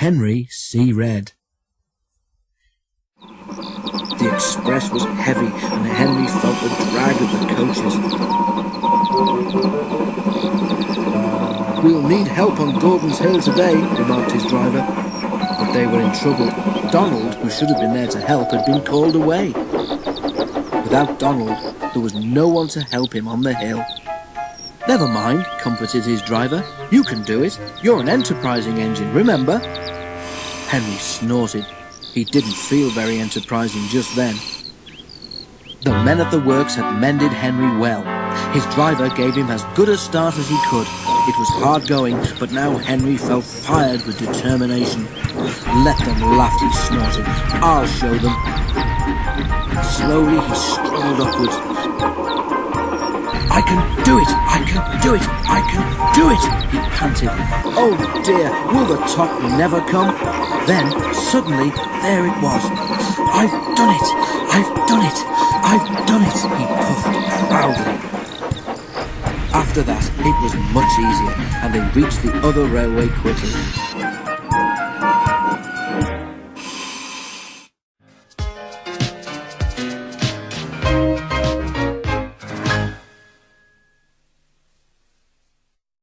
Henry see red. The express was heavy, and Henry felt the drag of the coaches. "We'll need help on Gordon's Hill today," remarked his driver. But they were in trouble. Donald, who should have been there to help, had been called away. Without Donald, there was no one to help him on the hill. "Never mind," comforted his driver. "You can do it. You're an enterprising engine, remember?" Henry snorted. He didn't feel very enterprising just then. The men at the works had mended Henry well. His driver gave him as good a start as he could. It was hard going, but now Henry felt fired with determination. "Let them laugh," he snorted. "I'll show them." Slowly he struggled upwards. "I can do it! I can do it! I can do it!" he panted. "Oh dear, will the top never come?" Then, suddenly, there it was. "I've done it! I've done it! I've done it!" he puffed proudly. After that, it was much easier, and they reached the other railway quickly.